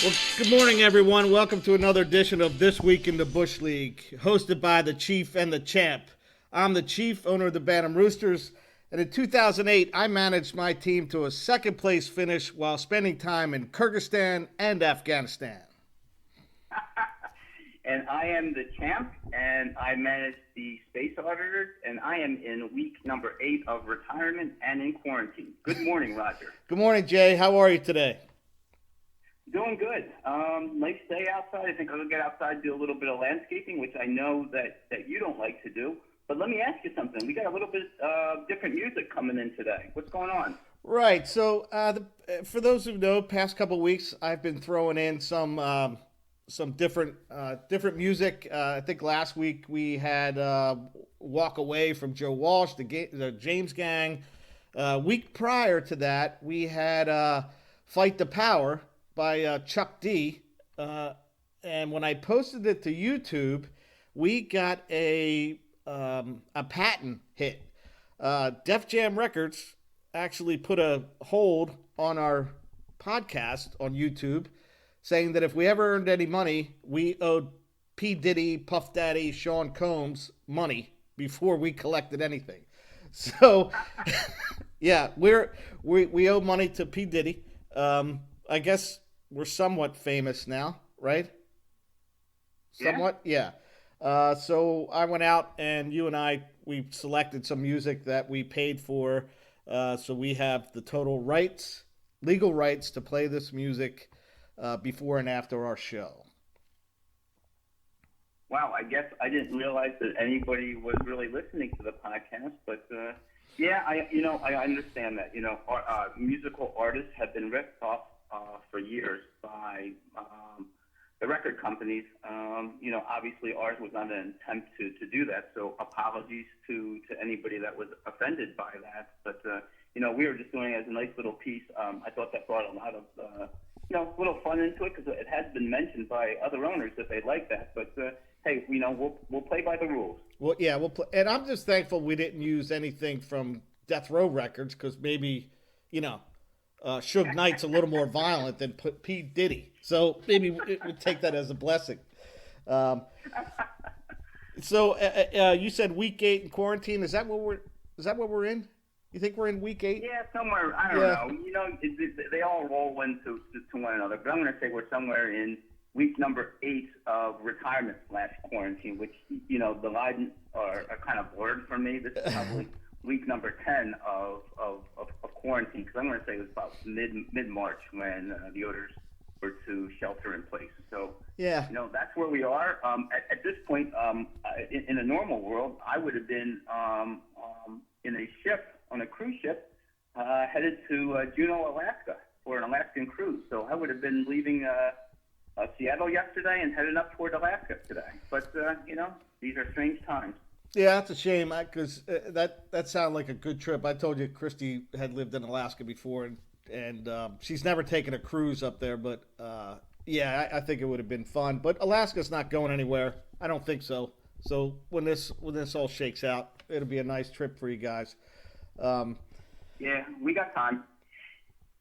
Well, good morning, everyone. Welcome to another edition of This Week in the Busch League, hosted by the Chief and the Champ. I'm the Chief, owner of the Bantam Roosters, and in 2008, I managed my team to a second place finish while spending time in Kyrgyzstan and Afghanistan. And I am the champ, and I manage the Space Auditors, and I am in week number 8 of retirement and in quarantine. Good morning, Roger. Good morning, Jay. How are you today? Doing good. Nice day outside. I think I'm going to get outside, do a little bit of landscaping, which I know that you don't like to do. But let me ask you something. We got a little bit different music coming in today. What's going on? Right. So, for those who know, past couple weeks, I've been throwing in some different music. I think last week we had "Walk Away" from Joe Walsh, the James Gang. Week prior to that, we had "Fight the Power" by Chuck D. And when I posted it to YouTube, we got a patent hit. Def Jam Records actually put a hold on our podcast on YouTube, saying that if we ever earned any money, we owed P. Diddy, Puff Daddy, Sean Combs money before we collected anything. So, yeah, we owe money to P. Diddy. I guess we're somewhat famous now, right? Somewhat, yeah. So I went out and you and we selected some music that we paid for. So we have the total rights, legal rights to play this music before and after our show. Wow, I guess I didn't realize that anybody was really listening to the podcast, but yeah, I understand that. Musical artists have been ripped off for years by the record companies. Obviously ours was not an attempt to do that, so apologies to anybody that was offended by that. But, we were just doing it as a nice little piece. I thought that brought a lot of, little fun into it because it has been mentioned by other owners that they like that. But, hey, we'll play by the rules. Well, yeah, we'll play. And I'm just thankful we didn't use anything from Death Row Records because maybe, Suge Knight's a little more violent than P. Diddy. So maybe we'd take that as a blessing. So you said week 8 in quarantine. Is that what we're in? You think we're in week 8? Yeah, somewhere. I don't know. They all roll into one another. But I'm going to say we're somewhere in week number 8 of retirement / quarantine, which the lines are kind of blurred for me. This is probably week number 10 of quarantine, because I'm going to say it was about mid-March when the orders were to shelter in place. So, yeah, that's where we are. At this point, in a normal world, I would have been in a ship, on a cruise ship, headed to Juneau, Alaska, for an Alaskan cruise. So I would have been leaving Seattle yesterday and heading up toward Alaska today. But, these are strange times. Yeah, that's a shame because that sounded like a good trip. I told you Christy had lived in Alaska before, and she's never taken a cruise up there. But yeah, I think it would have been fun. But Alaska's not going anywhere. I don't think so. So when this all shakes out, it'll be a nice trip for you guys. Yeah, we got time.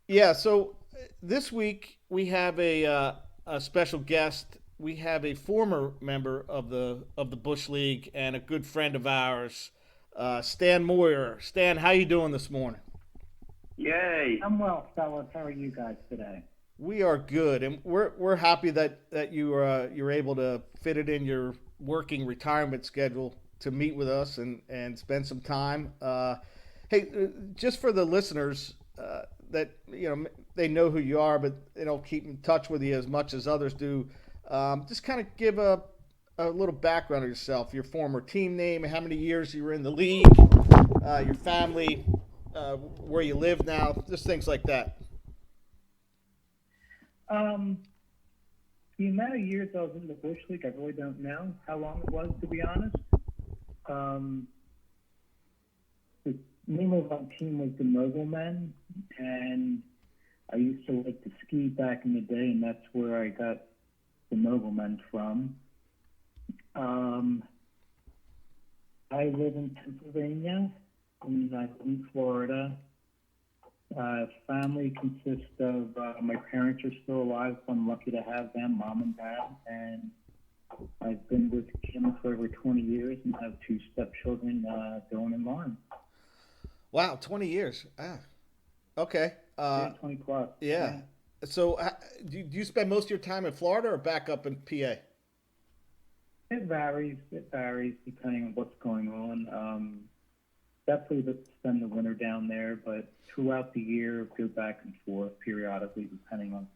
Yeah. So this week we have a special guest. We have a former member of the Busch League and a good friend of ours, Stan Moyer. Stan, how you doing this morning? Yay! I'm well, fellas. How are you guys today? We are good, and we're happy that you're able to fit it in your working retirement schedule to meet with us and spend some time. Hey, just for the listeners that they know who you are, but they don't keep in touch with you as much as others do. Just kind of give a little background of yourself, your former team name, how many years you were in the league, your family, where you live now, just things like that. The amount of years I was in the Busch League, I really don't know how long it was, to be honest. The name of our team was the Mogel Men, and I used to like to ski back in the day, and that's where I got the Mogel Men from. I live in Pennsylvania, and I live in Florida, Family consists of my parents are still alive, so I'm lucky to have them, mom and dad, and I've been with Kim for over 20 years and have two stepchildren, Dylan and Lauren. Wow, 20 years. Okay. Yeah, 20 plus. Yeah. So, do you spend most of your time in Florida or back up in PA? It varies. It varies depending on what's going on. Definitely spend the winter down there, but throughout the year, go back and forth periodically depending on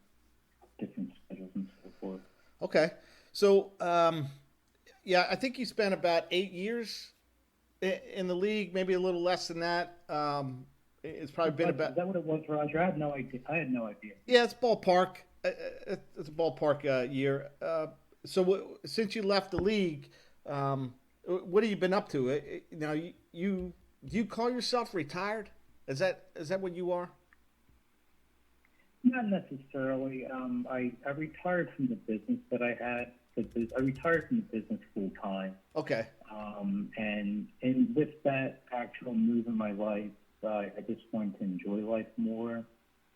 different schedules and so forth. Okay. So, yeah, I think you spent about 8 years in the league, maybe a little less than that. It's probably been about. Is that what it was, Roger? I had no idea. Yeah, it's ballpark. It's a ballpark year. So, since you left the league, what have you been up to? Now, you do you call yourself retired? Is that what you are? Not necessarily. I retired from the business that I had. I retired from the business full time. Okay. And with that actual move in my life, I just wanted to enjoy life more.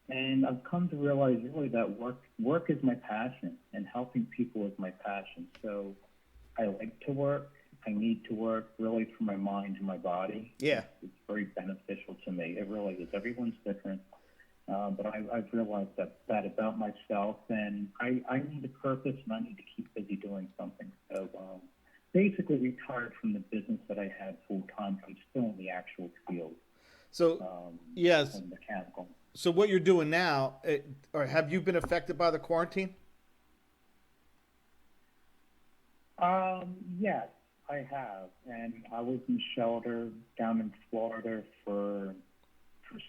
And I've come to realize really that work is my passion, and helping people is my passion. So I like to work. I need to work really for my mind and my body. Yeah. It's very beneficial to me. It really is. Everyone's different. But I've realized that about myself, and I need a purpose, and I need to keep busy doing something. So basically retired from the business that I had full time. I'm still in the actual field. So, yes. And mechanical. So what you're doing now, or have you been affected by the quarantine? Yes, I have, and I was in shelter down in Florida for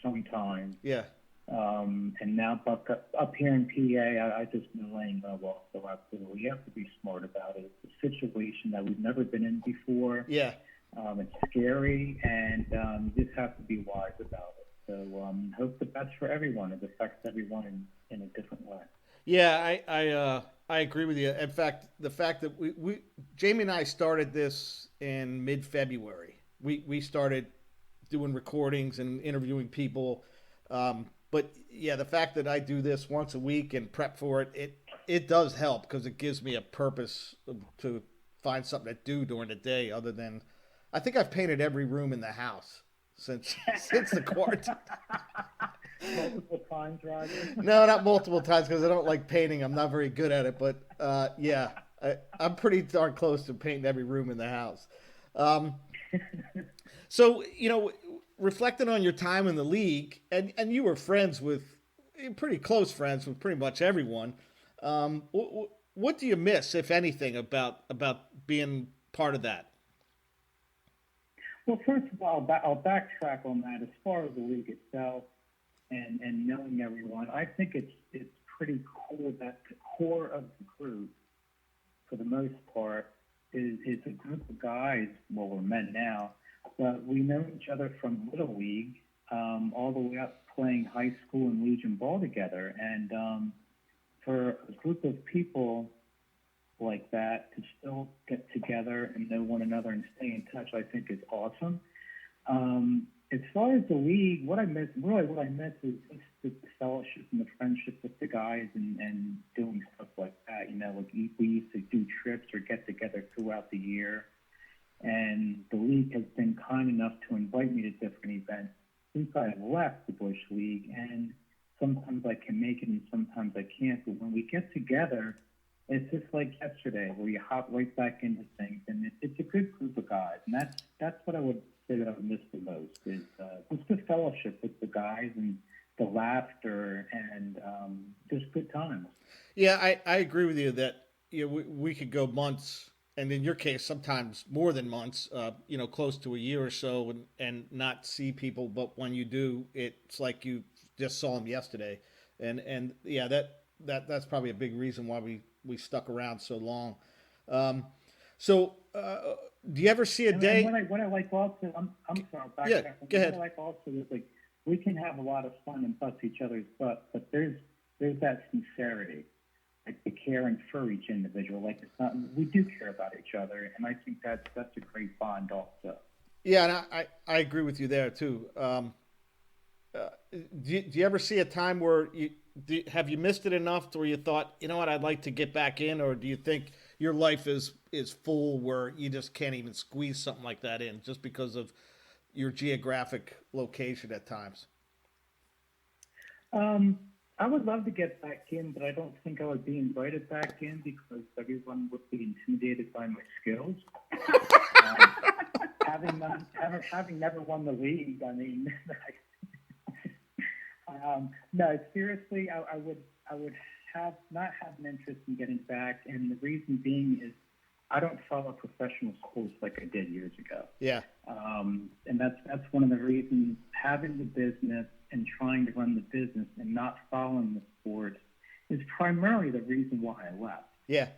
some time. Yeah. And now up here in PA, I just been laying low also. Absolutely, you have to be smart about it. It's a situation that we've never been in before. Yeah. It's scary, and you just have to be wise about it. So hope the best for everyone. It affects everyone in a different way. Yeah, I agree with you. In fact, the fact that we Jamie and I started this in mid-February. We started doing recordings and interviewing people. But yeah, the fact that I do this once a week and prep for it does help because it gives me a purpose to find something to do during the day other than I think I've painted every room in the house since the quarantine. Multiple times, Roger? No, not multiple times because I don't like painting. I'm not very good at it, but yeah, I'm pretty darn close to painting every room in the house. So, reflecting on your time in the league, and you were pretty close friends with pretty much everyone. What do you miss, if anything, about being part of that? Well, first of all, I'll backtrack on that. As far as the league itself and knowing everyone, I think it's pretty cool that the core of the group, for the most part, is a group of guys. Well, we're men now, but we know each other from Little League all the way up playing high school and Legion ball together. And for a group of people like that to still get together and know one another and stay in touch, I think is awesome. As far as the league, what I miss is just the fellowship and the friendship with the guys and doing stuff like that. Like we used to do trips or get together throughout the year. And the league has been kind enough to invite me to different events since I left the Busch League. And sometimes I can make it and sometimes I can't. But when we get together, it's just like yesterday where you hop right back into things. And it's a good group of guys. And that's what I would say that I've missed the most is just the fellowship with the guys and the laughter and just good times. Yeah, I agree with you that we could go months, and in your case, sometimes more than months, close to a year or so, and not see people. But when you do, it's like you just saw them yesterday, and yeah, that's probably a big reason why we stuck around so long. So, do you ever see a day? And what I like also, I'm sorry, yeah, go ahead. What I like also is like we can have a lot of fun and bust each other's butt, but there's that sincerity, like the caring for each individual. Like it's not, we do care about each other, and I think that's a great bond also. Yeah, and I agree with you there too. do you ever see a time where have you missed it enough to where you thought, you know what, I'd like to get back in, or do you think your life is full where you just can't even squeeze something like that in just because of your geographic location at times? I would love to get back in, but I don't think I would be invited back in because everyone would be intimidated by my skills. Um, having never won the league, I mean, no, seriously, I would have not have an interest in getting back, and the reason being is I don't follow professional sports like I did years ago. Yeah. And that's one of the reasons having the business and trying to run the business and not following the sport is primarily the reason why I left. Yeah.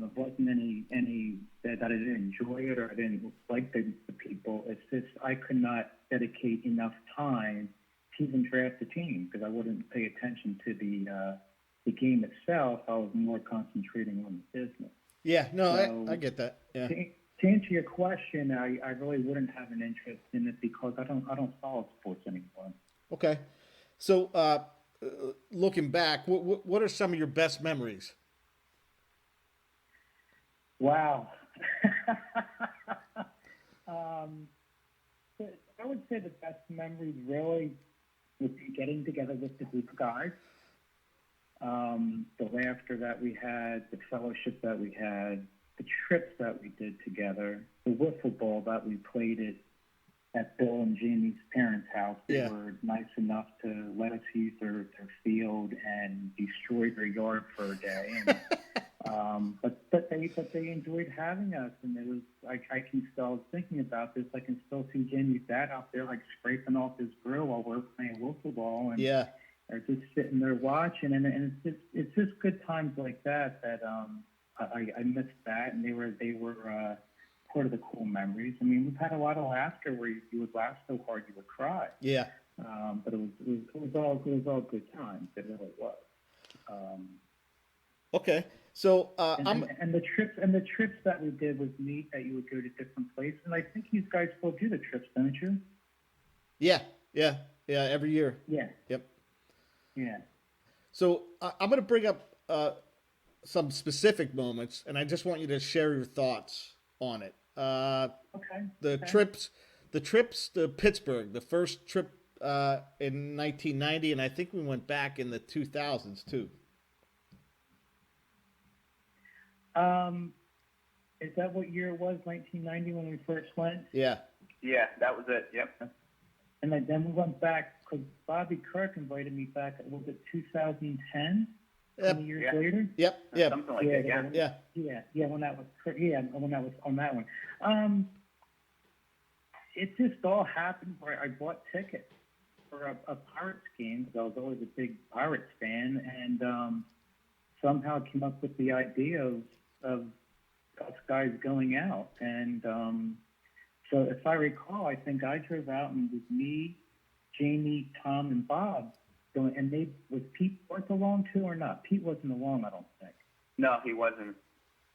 It wasn't any that I didn't enjoy it or I didn't like the people. It's just I could not dedicate enough time to even draft a team because I wouldn't pay attention to the game itself. I was more concentrating on the business. Yeah. No, So, I get that. Yeah. to answer your question, I really wouldn't have an interest in it because I don't follow sports anymore. Okay. So, looking back, what are some of your best memories? Wow. um, I would say the best memories really would be getting together with the group of guys. The laughter that we had, the fellowship that we had, the trips that we did together, the wiffle ball that we played at Bill and Jamie's parents' house. They Yeah. were nice enough to let us use their field and destroy their yard for a day. And, but they enjoyed having us, and it was I can still I was thinking about this. I can still see Jamie's dad out there like scraping off his grill while we're playing wiffle ball, and Yeah. are just sitting there watching, and it's just good times like that I missed that, and they were part of the cool memories. I mean, we've had a lot of laughter where you would laugh so hard you would cry. Yeah. But it was all good times. It really was. Okay. So, And the trips that we did was neat. That you would go to different places, and I think you guys still do the trips, don't you? yeah. Yeah. Yeah. Every year. Yeah. Yep. Yeah. So I'm going to bring up some specific moments, and I just want you to share your thoughts on it. Okay. The trips to Pittsburgh, the first trip in 1990, and I think we went back in the 2000s too. Is that what year it was? 1990 when we first went. Yeah. Yeah, that was it. Yep. And then we went back because Bobby Kirk invited me back. Was it 2010? Yep. 20 years later. Yep. Yep. Something like that. Yeah. Yeah. When that was when that was on that one. It just all happened where I bought tickets for a Pirates game because I was always a big Pirates fan, and somehow came up with the idea of us guys going out. And so if I recall, I think I drove out and it was me, Jamie, Tom, and Bob going. And was Pete Worth along too or not? Pete wasn't along, I don't think. No, he wasn't.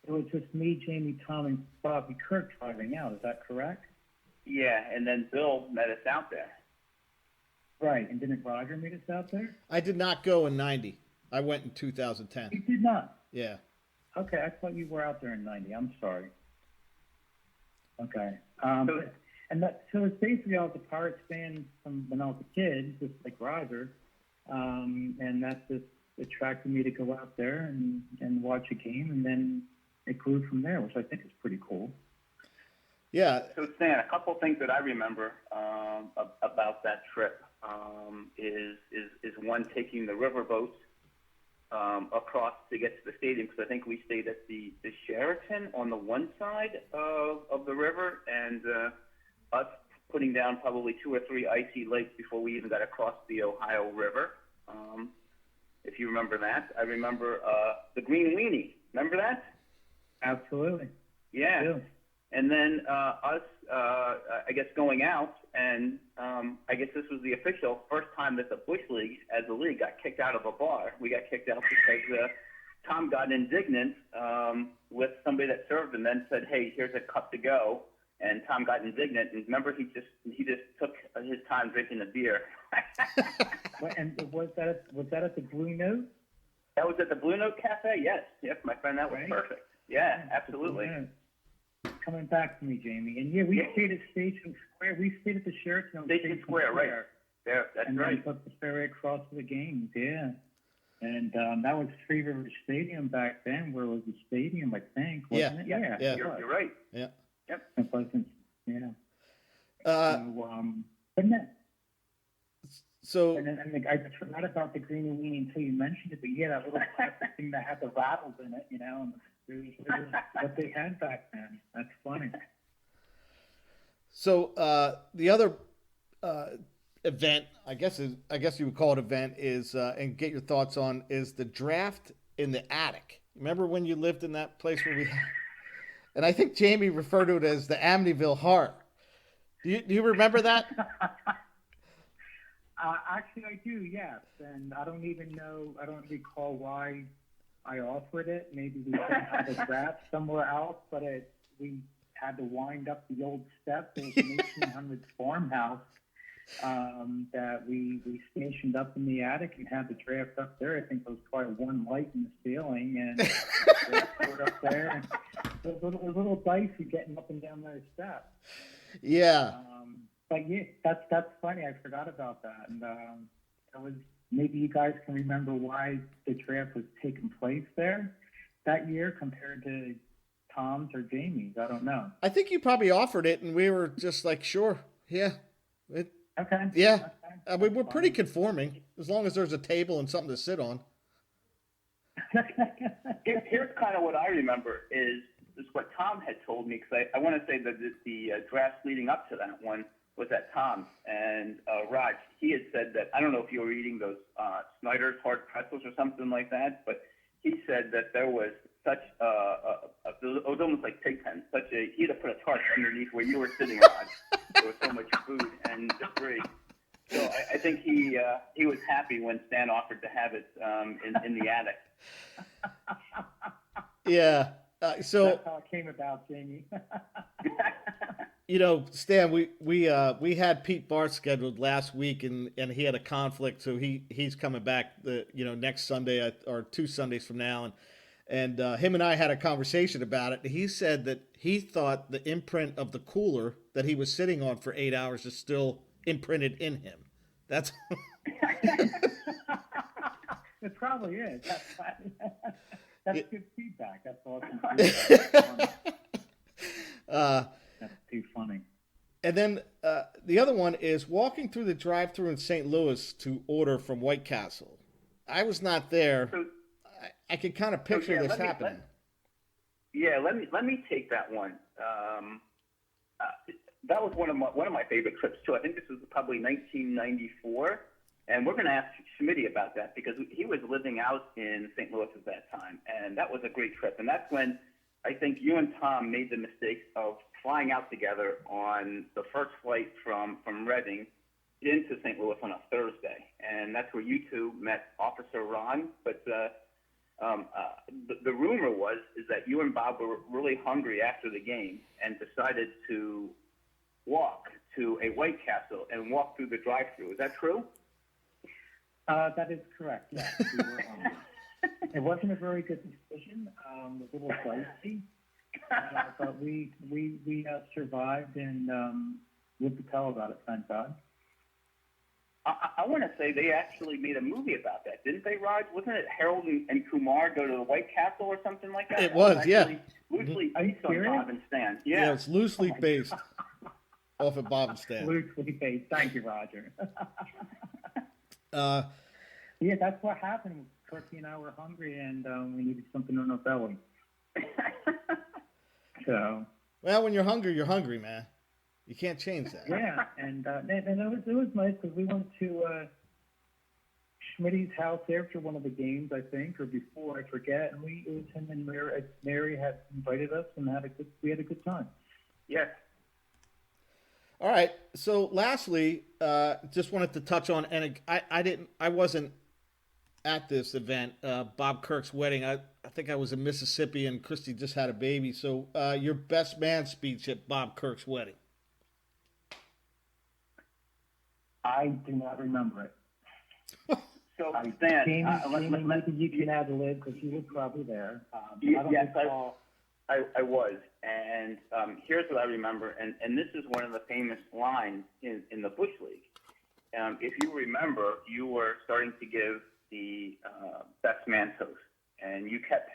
It was just me, Jamie, Tom, and Bobby Kirk driving out. Is that correct? Yeah, and then Bill met us out there. Right. And didn't Roger meet us out there? I did not go in 90. I went in 2010. You did not. Yeah. Okay, I thought you were out there in 90. I'm sorry. Okay. So it's basically I was a Pirates fan from when I was a kid, just like Roger. And that just attracted me to go out there and watch a game, and then it grew from there, which I think is pretty cool. Yeah. So Stan, a couple things that I remember about that trip is one, taking the riverboat across to get to the stadium, because I think we stayed at the Sheraton on the one side of the river, and us putting down probably 2 or 3 icy lakes before we even got across the Ohio River. If you remember that. I remember the Green Weenie. Remember that? Absolutely. Yeah. Yeah. And then us, I guess, going out, and I guess this was the official first time that the Busch League, as a league, got kicked out of a bar. We got kicked out because Tom got indignant with somebody that served and then said, hey, here's a cup to go. and Tom got indignant. And remember, he just took his time drinking the beer. And was that at the Blue Note? That was at the Blue Note Cafe. Yes, my friend, that was Right. perfect. Yeah, absolutely. Yeah. Coming back to me, Jamie. And yeah, we stayed at Station Square. We stayed at the Sheraton. Station Square, right? Yeah, that's and right. And then took the ferry across to the games. Yeah. And that was Three Rivers Stadium back then, where it was a stadium, I think, wasn't it? Yeah. You're right. Yeah. Yep. It wasn't. Yeah. But no. So And then I just forgot about the Green and Weenie until you mentioned it. But yeah, that little plastic thing that had the rattles in it, and it was what they had back then. That's funny. So the other event, I guess you would call it event, is and get your thoughts on is the draft in the attic. Remember when you lived in that place where we? And I think Jamie referred to it as the Amityville Heart. Do you remember that? Actually, I do, yes. And I don't recall why I offered it. Maybe we could have a draft somewhere else, but we had to wind up the old steps. It was an 1800s farmhouse that we stationed up in the attic and had the draft up there. I think there was probably one light in the ceiling, and it up there. And it was a little dicey getting up and down those steps. Yeah. But yeah, that's funny. I forgot about that, and it was maybe you guys can remember why the draft was taking place there that year compared to Tom's or Jamie's. I don't know. I think you probably offered it, and we were just like, sure, yeah. Okay. Yeah. Okay. We're pretty conforming as long as there's a table and something to sit on. Here's kind of what I remember is what Tom had told me, because I want to say that the drafts leading up to that one was at Tom's, and Raj, he had said that, I don't know if you were eating those Snyder's hard pretzels or something like that, but he said that there was such it was almost like pig pen, he had to put a tarp underneath where you were sitting, Raj. There was so much food and debris. So I think he was happy when Stan offered to have it in the attic. Yeah. So that's how it came about, Jamie. Stan, we had Pete Barth scheduled last week, and he had a conflict, so he's coming back next Sunday or 2 Sundays from now, and him and I had a conversation about it. He said that he thought the imprint of the cooler that he was sitting on for 8 hours is still imprinted in him. That's it probably is. That's good feedback. That's awesome feedback. That's too funny. And then the other one is walking through the drive-thru in St. Louis to order from White Castle. I was not there. So, I can kind of picture this happening. Let me take that one. That was one of my favorite trips too. I think this was probably 1994, and we're going to ask Schmitty about that because he was living out in St. Louis at that time, and that was a great trip. And that's when I think you and Tom made the mistake of flying out together on the first flight from Reading into St. Louis on a Thursday, and that's where you two met Officer Ron. But the rumor is that you and Bob were really hungry after the game and decided to walk to a White Castle and walk through the drive-thru. Is that true? That is correct. Yes, we were, it wasn't a very good decision. It was a little dicey, but we survived and lived to tell about it. Thank God. I want to say they actually made a movie about that, didn't they, Raj? Wasn't it Harold and Kumar go to the White Castle or something like that? It was, yeah. Loosely based on Bob and Stan. Yeah, it's loosely based off of Bob and Stan. Loosely based. Thank you, Roger. Yeah, that's what happened. Kirky and I were hungry, and we needed something on our belly. So. Well, when you're hungry, man. You can't change that. Yeah, and it was nice because we went to Schmitty's house after one of the games, I think, or before, I forget. And it was him and Mary had invited us, and we had a good time. Yes. All right. So, lastly, just wanted to touch on, and I wasn't at this event, Bob Kirk's wedding. I think I was in Mississippi, and Christy just had a baby. So, your best man speech at Bob Kirk's wedding. I do not remember it. So, Stan, Jamie, maybe you can add the lid because you were probably there. Yes, I was. And here's what I remember, and this is one of the famous lines in the Busch League. If you remember, you were starting to give the best man toast, and you kept,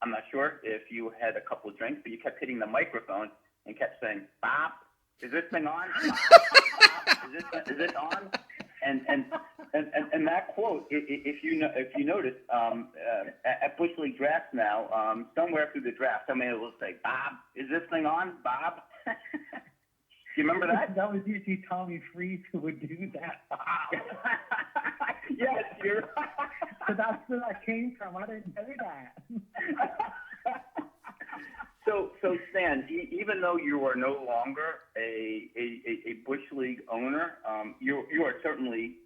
I'm not sure if you had a couple of drinks, but you kept hitting the microphone and kept saying, "Bob, is this thing on? Bob, Bob, is this on?" And that quote, if you notice, at Busch League drafts now, somewhere through the draft, somebody will say, "Bob, is this thing on, Bob?" Do you remember that? That was usually Tommy Freeze who would do that. Yes, you're right. So that's where that came from. I didn't know that. So Stan, even though you are no longer a Busch League owner, you are certainly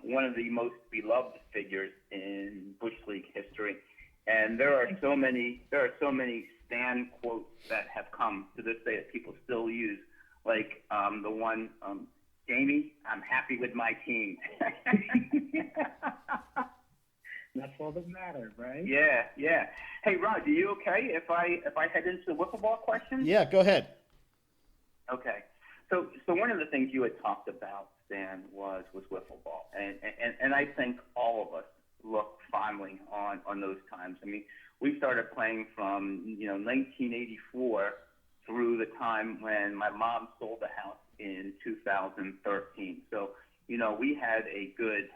one of the most beloved figures in Busch League history, and there are so many Stan quotes that have come to this day that people still use, like the one, "Jamie, I'm happy with my team." That's all that matters, right? Yeah. Hey, Rod, are you okay if I head into the wiffle ball questions? Yeah, go ahead. Okay. So one of the things you had talked about, Stan, was wiffle ball, and I think all of us look fondly on those times. I mean, we started playing from 1984 through the time when my mom sold the house in 2013. So we had a good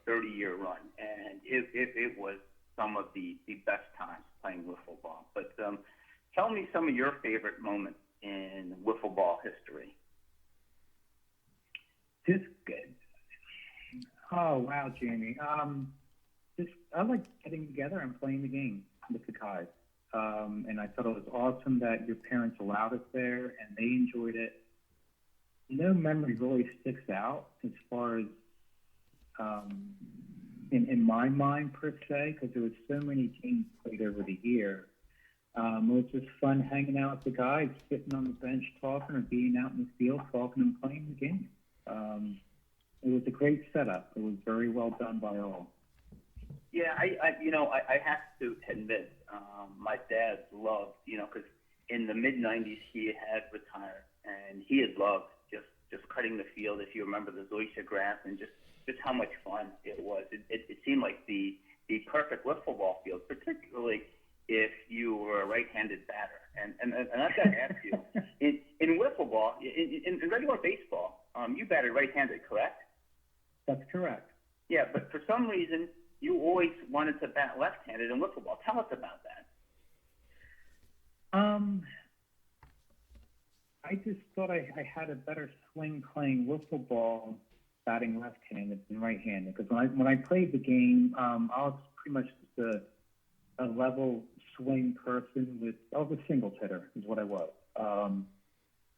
30-year run, and it was some of the best times playing wiffle ball. But tell me some of your favorite moments in wiffle ball history. Just good. Oh wow, Jamie. I like getting together and playing the game with the guys. And I thought it was awesome that your parents allowed us there and they enjoyed it. No memory really sticks out as far as in my mind per se, because there was so many games played over the year. It was just fun hanging out with the guys, sitting on the bench talking, or being out in the field talking and playing the game. It was a great setup. It was very well done by all. Yeah, I have to admit, my dad loved, because in the mid-'90s he had retired, and he had loved just cutting the field, if you remember the Zoysia grass, and just how much fun it was. It seemed like the perfect wiffle ball field, particularly if you were a right-handed batter. And I've got to ask you, in wiffle ball, in regular baseball, you batted right-handed, correct? That's correct. Yeah, but for some reason, you always wanted to bat left-handed in wiffle ball. Tell us about that. I just thought I had a better swing playing wiffle ball batting left-handed than right-handed. Because when I played the game, I was pretty much just a level swing person I was a singles hitter is what I was.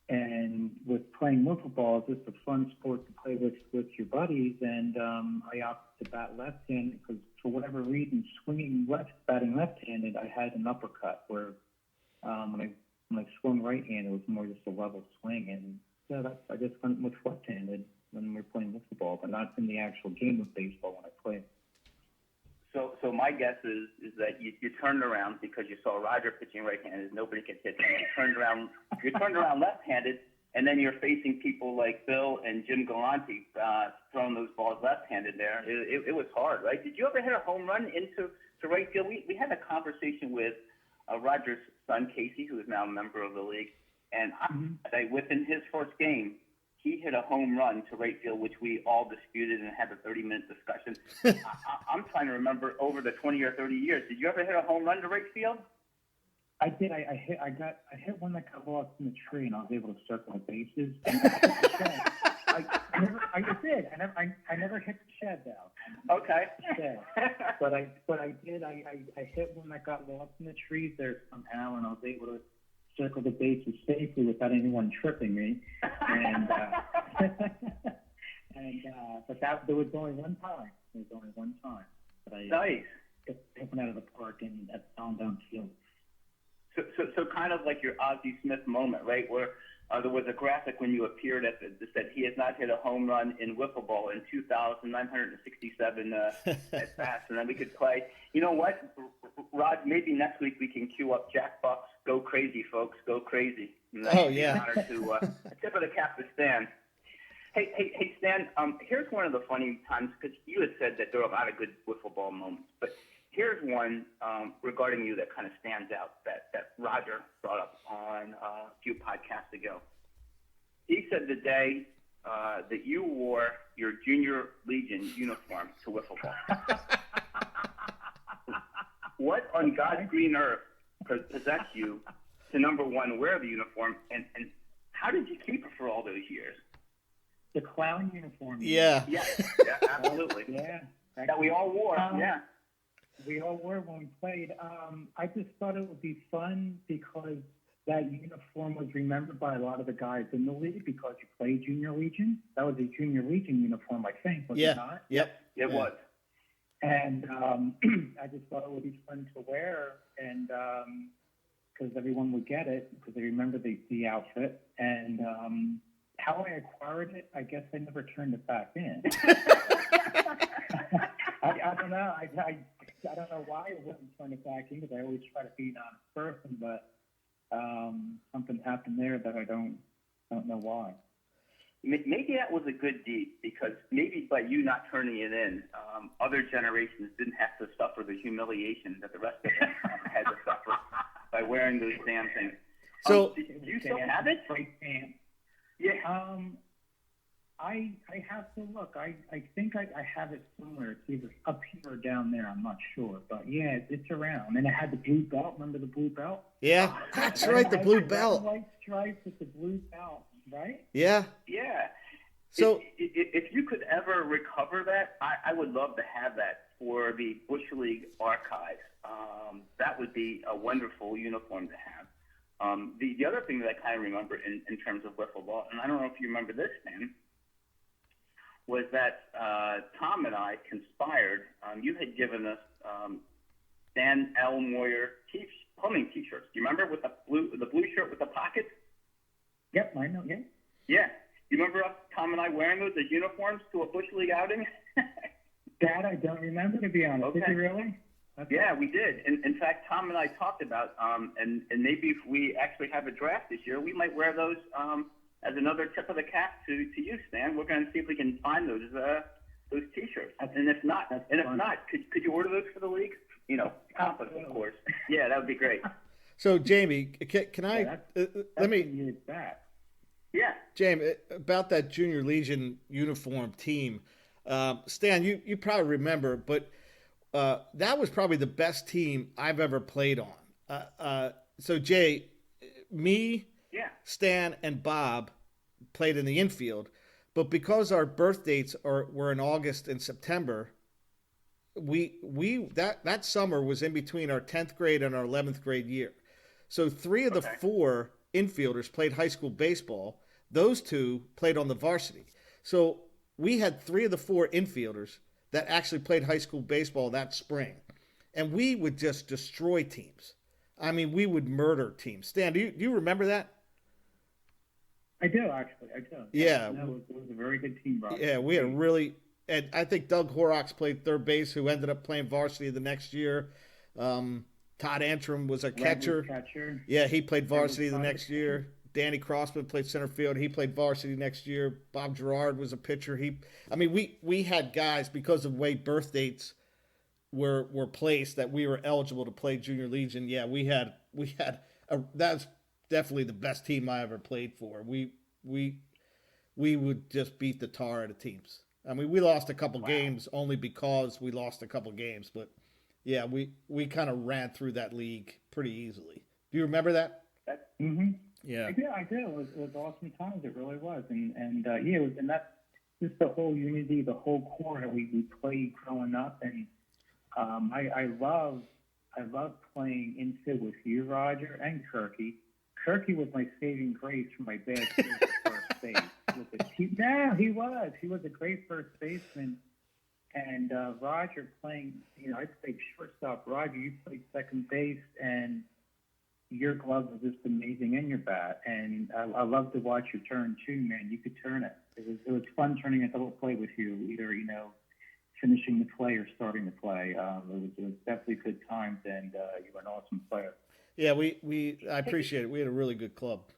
And with playing wiffle ball, it's just a fun sport to play with your buddies. And I opted to bat left-handed because for whatever reason, batting left-handed, I had an uppercut where when I swung right-handed, it was more just a level swing. And yeah, I just went with left-handed when we were playing wiffle ball, but not in the actual game of baseball when I played. So my guess is that you turned around because you saw Roger pitching right-handed. Nobody could hit him. You turned around left-handed, and then you're facing people like Bill and Jim Galante throwing those balls left-handed there. It was hard, right? Did you ever hit a home run into right field? We had a conversation with Roger's son, Casey, who is now a member of the league, and within his first game, he hit a home run to right field, which we all disputed and had a 30-minute discussion. I'm trying to remember over the 20 or 30 years. Did you ever hit a home run to right field? I did. I hit one that got lost in the tree, and I was able to circle the bases. I never hit the shed though. Okay. But I did. I hit one that got lost in the trees there somehow, and I was able to circle the bases safely without anyone tripping me. And but there was only one time. that I Nice. taken out of the park and at down field. So kind of like your Ozzie Smith moment, right? Where there was a graphic when you appeared that said he has not hit a home run in wiffle ball in 2,967 at bats, and then we could play. You know what, Rod? Maybe next week we can cue up Jack Buck's "Go Crazy, Folks, Go Crazy." And that would be an honor to a tip of the cap to Stan. Hey, Stan. Here's one of the funny times, because you had said that there are a lot of good wiffle ball moments, but here's one regarding you that kind of stands out that Roger brought up on a few podcasts ago. He said the day that you wore your Junior Legion uniform to wiffle ball. What on God's green earth possessed you to, number one, wear the uniform, and how did you keep it for all those years? The clown uniform. Yeah. Yeah, absolutely. Yeah. That we all wore. Yeah. We all wore when we played. I just thought it would be fun because that uniform was remembered by a lot of the guys in the league because you played Junior Legion. That was a Junior Legion uniform, I think, was it not? Yep. It was. And I just thought it would be fun to wear, and because everyone would get it because they remember the outfit. And how I acquired it, I guess I never turned it back in. I don't know. I don't know why I wouldn't turn it back in because I always try to be an honest person, but something happened there that I don't know why. Maybe that was a good deed because maybe by you not turning it in, other generations didn't have to suffer the humiliation that the rest of us had to suffer by wearing those damn things. So do you still have it? Great pants. Yeah. I have to look. I think I have it somewhere. It's either up here or down there. I'm not sure. But, yeah, it's around. And it had the blue belt. Remember the blue belt? Yeah, that's right, the blue belt. White stripes with the blue belt, right? Yeah. Yeah. So if you could ever recover that, I would love to have that for the Busch League archives. That would be a wonderful uniform to have. The other thing that I kind of remember in terms of wiffle ball, and I don't know if you remember this, Stan, was that Tom and I conspired. You had given us Stan L. Moyer plumbing T-shirts. Do you remember with the blue shirt with the pockets? Yep, I know. Yeah. Yeah. You remember us, Tom and I, wearing those as uniforms to a Busch League outing? That I don't remember, to be honest. Okay. Did you really? Okay. Yeah, we did. In fact, Tom and I talked about, and maybe if we actually have a draft this year, we might wear those as another tip of the cap to you, Stan. We're going to see if we can find those T-shirts. And if not, could you order those for the league? You know, confident, of course. Yeah, that would be great. So Jamie, can I let me use that. Yeah, Jamie, about that Junior Legion uniform team. Stan, you probably remember, but that was probably the best team I've ever played on. So Jay, me, Stan, and Bob played in the infield, but because our birth dates were in August and September, that summer was in between our 10th grade and our 11th grade year. So 3 of the 4 infielders played high school baseball. Those 2 played on the varsity. So we had 3 of the 4 infielders that actually played high school baseball that spring. And we would just destroy teams. I mean, we would murder teams. Stan, do you remember that? I do, actually. I do. Yeah. It was a very good team, Rob. Yeah, we had a really – and I think Doug Horrocks played third base, who ended up playing varsity the next year. Todd Antrim was a catcher. Yeah, he played varsity the next year. Danny Crossman played center field. He played varsity next year. Bob Gerard was a pitcher. We had guys, because of the way birth dates were placed, that we were eligible to play Junior Legion. Yeah, that's definitely the best team I ever played for. We would just beat the tar out of teams. I mean, we lost a couple games only because we lost a couple games, but yeah, we kind of ran through that league pretty easily. Do you remember that? Mm-hmm. Yeah. I do. It was awesome times. It really was. And that's just the whole unity, the whole core that we played growing up. And I love playing infield with you, Roger, and Kirky. Kirky was my saving grace for my bad first base. No, he was. He was a great first baseman. and Roger playing. I played shortstop. Roger, you played second base, and your glove was just amazing in your bat. And I love to watch your turn too, man. You could turn it. It was fun turning a double play with you, either finishing the play or starting the play. It was definitely good times, and you were an awesome player. Yeah, I appreciate it. We had a really good club.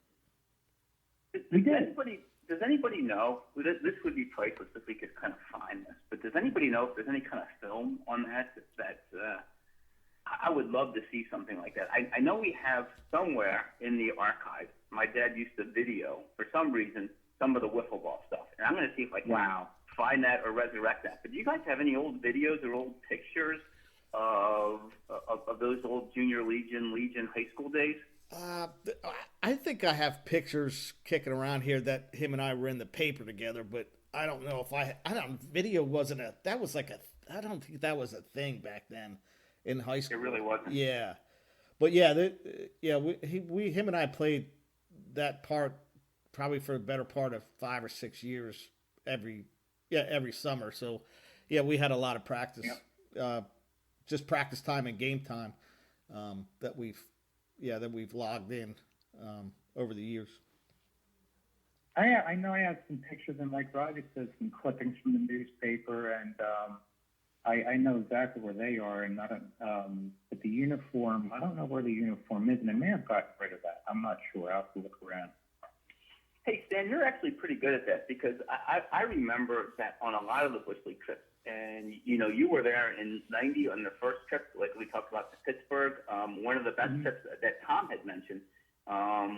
Does anybody know? This would be priceless if we could kind of find this. But does anybody know if there's any kind of film on that? I would love to see something like that. I know we have somewhere in the archive. My dad used to video for some reason some of the wiffle ball stuff, and I'm going to see if I can find that or resurrect that. But do you guys have any old videos or old pictures of those old junior Legion high school days? I think I have pictures kicking around here that him and I were in the paper together, but I don't know if video wasn't I don't think that was a thing back then in high school. It really wasn't. Yeah. But yeah, him and I played that part probably for the better part of 5 or 6 years every summer. So yeah, we had a lot of practice, just practice time and game time, that we've logged in over the years. I know I have some pictures, and like Roger said, some clippings from the newspaper, and I know exactly where they are. And but the uniform, I don't know where the uniform is, and they may have gotten rid of that. I'm not sure. I'll have to look around. Hey, Stan, you're actually pretty good at that, because I remember that on a lot of the Busch League trips, and you were there in '90 on the first trip, like we talked about to Pittsburgh. One of the best trips that Tom had mentioned.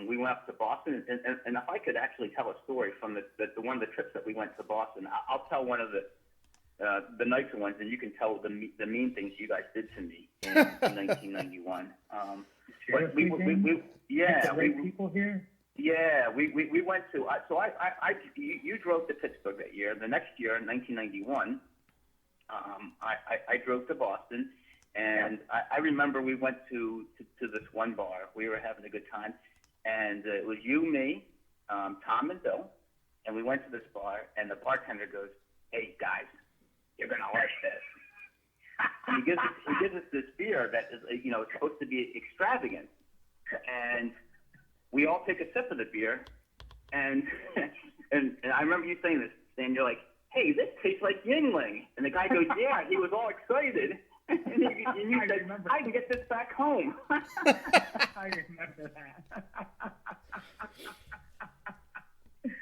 We went up to Boston, and if I could actually tell a story from the one of the trips that we went to Boston, I'll tell one of the nicer ones, and you can tell the mean things you guys did to me in 1991. But people here. Yeah, we went to. You drove to Pittsburgh that year. The next year, in 1991, I drove to Boston, and I remember we went to this one bar. We were having a good time, and it was you, me, Tom, and Bill, and we went to this bar, and the bartender goes, "Hey guys, you're gonna like this." And he gives us this beer that is it's supposed to be extravagant, and we all take a sip of the beer, and I remember you saying this, and you're like, "Hey, this tastes like Yingling," and the guy goes, "Yeah," he was all excited, and you said, "I can get this back home." I remember that.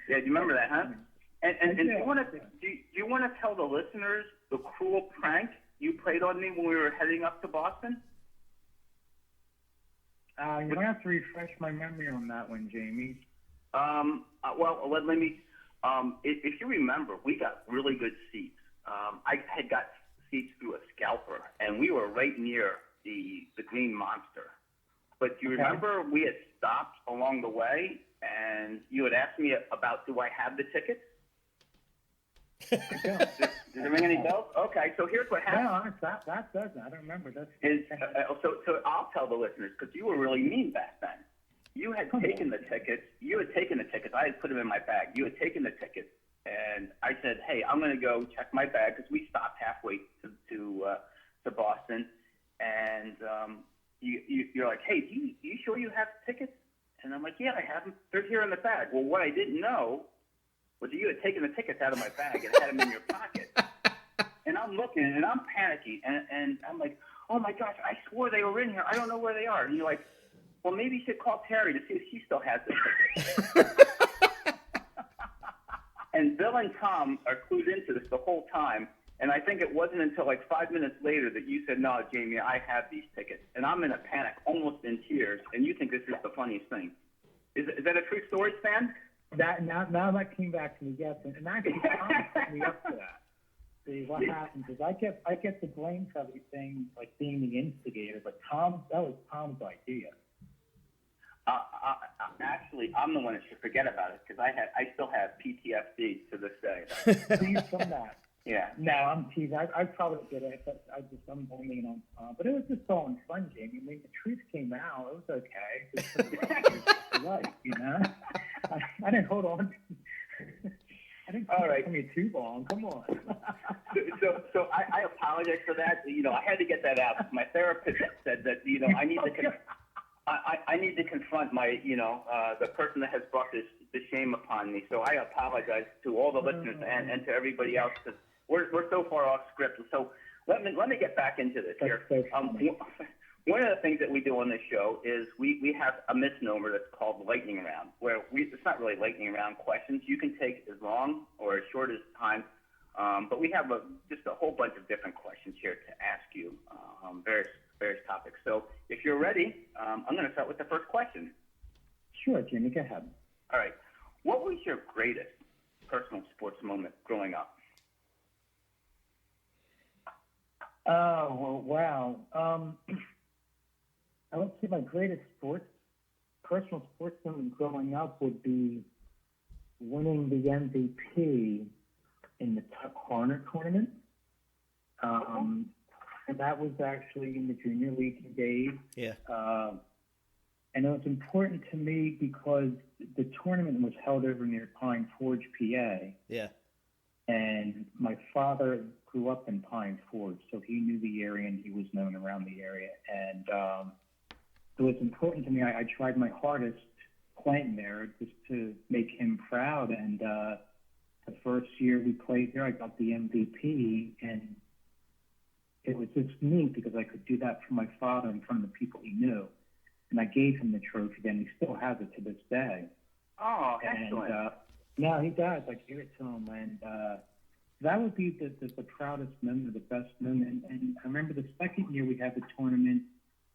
Yeah, do you remember that, huh? And do you want to tell the listeners the cruel prank you played on me when we were heading up to Boston? You're going to have to refresh my memory on that one, Jamie. Well, let me. If you remember, we got really good seats. I had got seats through a scalper, and we were right near the Green Monster. But do you remember we had stopped along the way, and you had asked me about, do I have the tickets? Does it ring any bells? Okay, so here's what happened. No, that doesn't. I don't remember. So I'll tell the listeners, because you were really mean back then. You had taken the tickets. I had put them in my bag. You had taken the tickets, and I said, "Hey, I'm going to go check my bag," because we stopped halfway to Boston, and you're like, "Hey, you sure you have tickets?" And I'm like, "Yeah, I have them. They're here in the bag." Well, what I didn't know was that you had taken the tickets out of my bag and had them in your pocket. And I'm looking, and I'm panicky, and I'm like, "Oh my gosh, I swore they were in here. I don't know where they are." And you're like, "Well, maybe you should call Terry to see if she still has the tickets." And Bill and Tom are clued into this the whole time. And I think it wasn't until like 5 minutes later that you said, "No, Jamie, I have these tickets." And I'm in a panic, almost in tears. And you think this is the funniest thing. Is that a true story, Stan? Now that came back to me, yes. And actually, Tom set me up for that. See, what happened is I get the blame for everything, like being the instigator, but that was Tom's idea. Actually, I'm the one that should forget about it, because I still have PTSD to this day. Please from that. Yeah. No, I'm teasing. I probably did it, but I'm blaming on Tom. But it was just all in fun, Jamie. I mean, the truth came out. It was okay. Just for the right, I didn't hold on. I didn't keep it for me too long. Come on. So I apologize for that. You know, I had to get that out. My therapist said that, you know, I need to I need to confront my, you know, the person that has brought this shame upon me. So I apologize to all the listeners and to everybody else, because we're so far off script. So let me get back into this here. One of the things that we do on this show is we have a misnomer that's called lightning round, where it's not really lightning round questions. You can take as long or as short as time, but we have just a whole bunch of different questions here to ask you, various topics. So if you're ready, I'm going to start with the first question. Sure, Jimmy, go ahead. All right. What was your greatest personal sports moment growing up? Oh, well, wow. I would say my greatest personal sports moment growing up would be winning the MVP in the Tuck Horner tournament. And that was actually in the junior league days. Yeah. And it was important to me because the tournament was held over near Pine Forge, PA. Yeah. And my father grew up in Pine Forge, so he knew the area and he was known around the area. And it was important to me. I tried my hardest playing there just to make him proud. And the first year we played there, I got the MVP, and it was just neat because I could do that for my father in front of the people he knew. And I gave him the trophy, and he still has it to this day. Oh, excellent. And, no, he does. I gave it to him, and that would be the proudest moment, the best moment. And I remember the second year we had the tournament,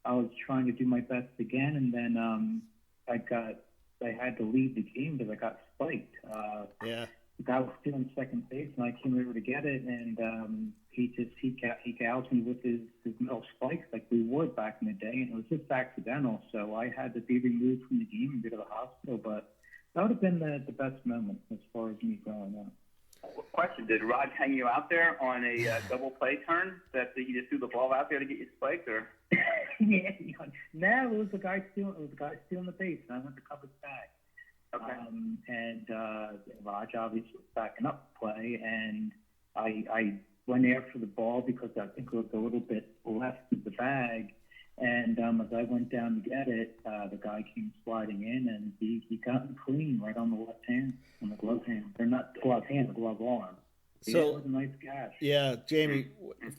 I was trying to do my best again, and then I had to leave the game because I got spiked. Yeah. The guy was still in second base, and I came over to get it, and he gouged me with his metal spikes like we would back in the day, and it was just accidental. So I had to be removed from the game and go to the hospital. But that would have been the best moment as far as me growing up. Question: did Rod hang you out there on a double play turn that he just threw the ball out there to get you spiked, or? Yeah, no, it was the guy stealing the base, and I went to cover the bag. Okay. And Raj obviously was backing up the play, and I went after the ball because I think it was a little bit left of the bag. And as I went down to get it, the guy came sliding in, and he got me clean right on the left hand, on the glove hand. Or not the glove hand, the glove arm. So it was a nice gash. Yeah, Jamie,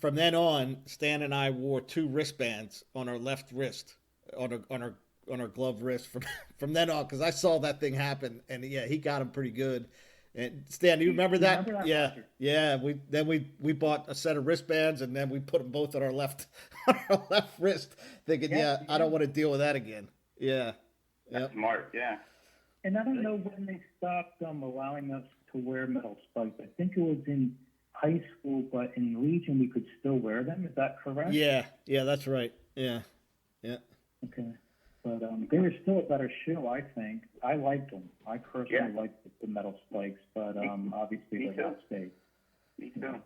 from then on, Stan and I wore 2 wristbands on our left wrist, on our glove wrist from then on, because I saw that thing happen, and yeah, he got him pretty good. And Stan, do you remember that? Yeah. We bought a set of wristbands, and then we put them both on our left wrist, thinking, I don't want to deal with that again. Yeah. That's smart. Yeah. And I don't know when they stopped allowing us to wear metal spikes. I think it was in high school, but in Legion we could still wear them. Is that correct? Yeah, that's right. Yeah. Okay. But they were still a better shoe, I think. I liked them. I personally liked the metal spikes, but obviously they're not safe. Me too. So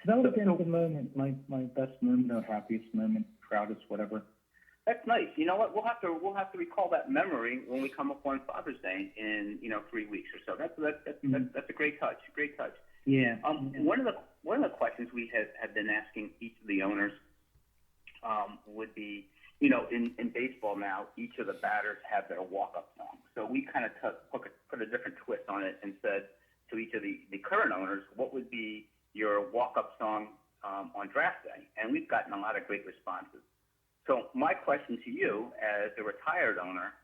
that would have been the moment, my best moment, or happiest moment, proudest, whatever. That's nice. You know what? We'll have to recall that memory when we come up on Father's Day in 3 weeks or so. That's a great touch. Great touch. Yeah. One of the questions we had been asking each of the owners would be, in baseball now, each of the batters have their walk-up song. So we kind of put a different twist on it and said to each of the current owners, what would be your walk-up song on draft day? And we've gotten a lot of great responses. So my question to you as a retired owner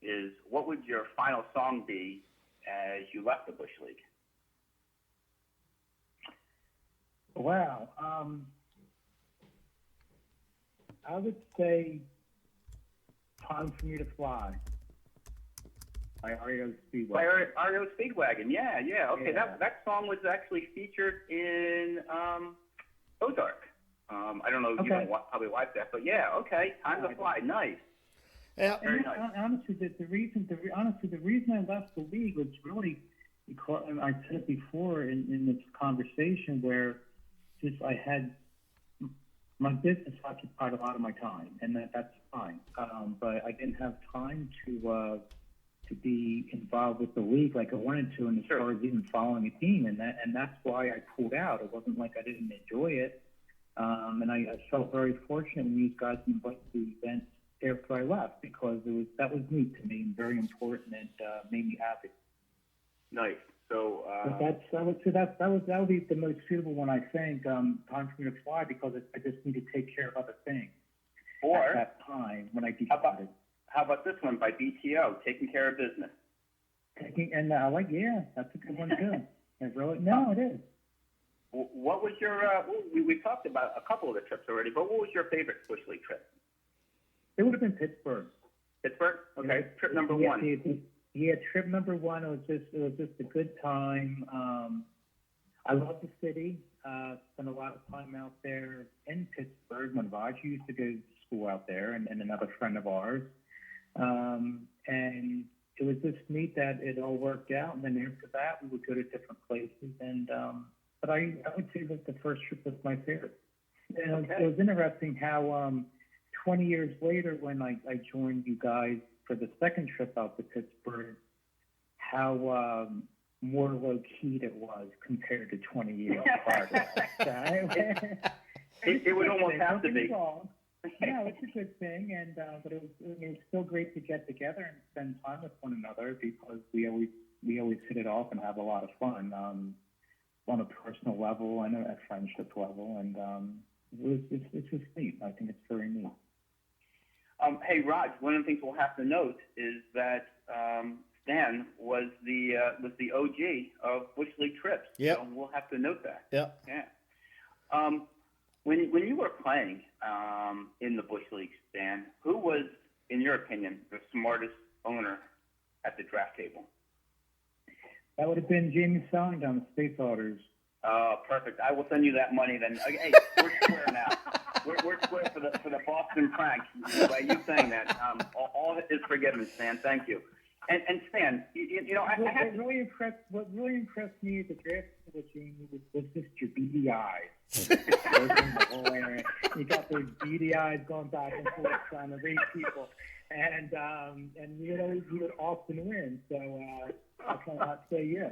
is, what would your final song be as you left the Busch League? Wow. I would say Time for Me to Fly by REO Speedwagon. By REO Speedwagon, yeah. Okay, yeah. That song was actually featured in Ozark. I don't know if you don't probably watch that, but yeah, okay. Time to Fly, nice. Yeah. Very nice. Honestly, the reason I left the league was really because I said it before in this conversation where just I had my business occupied a lot of my time, and that's fine. But I didn't have time to to be involved with the league like I wanted to, and as far as even following a team, and that's why I pulled out. It wasn't like I didn't enjoy it, and I felt very fortunate when these guys invited to the events after I left, because that was neat to me and very important, and made me happy. Nice. So that would be the most suitable one, I think. Time for me to fly, because I just need to take care of other things or at that time when I decided. How about this one by BTO, Taking Care of Business? That's a good one too. It is. What was your? We talked about a couple of the trips already, but what was your favorite Busch League trip? It would have been Pittsburgh. Pittsburgh? Okay. Trip number one. Trip number one. It was just a good time. I love the city. Spent a lot of time out there in Pittsburgh. When Vaj used to go to school out there, and another friend of ours. And it was just neat that it all worked out. And then after that, we would go to different places. And but I would say that the first trip was my favorite. And it was interesting how 20 years later, when I joined you guys for the second trip out to Pittsburgh, how more low-keyed it was compared to 20 years prior to that. It would almost have to be. No, it's a good thing, and but it was still great to get together and spend time with one another, because we always hit it off and have a lot of fun on a personal level and a friendship level, and it's just neat. I think it's very neat. Hey, Raj, one of the things we'll have to note is that Stan was the OG of Busch League trips. Yep. So we'll have to note that. Yep. Yeah. When you were playing in the Busch League, Stan, who was, in your opinion, the smartest owner at the draft table? That would have been Jamie Song down the Space Otters. Oh, perfect. I will send you that money then. Hey, we're square now. We're square for the Boston prank. By you saying that, all is forgiven, Stan. Thank you. And Stan, what really impressed me at the draft with Jamie was just your beady eyes. You got those beady eyes going back and forth trying to read people, and you would often win. So I cannot say you.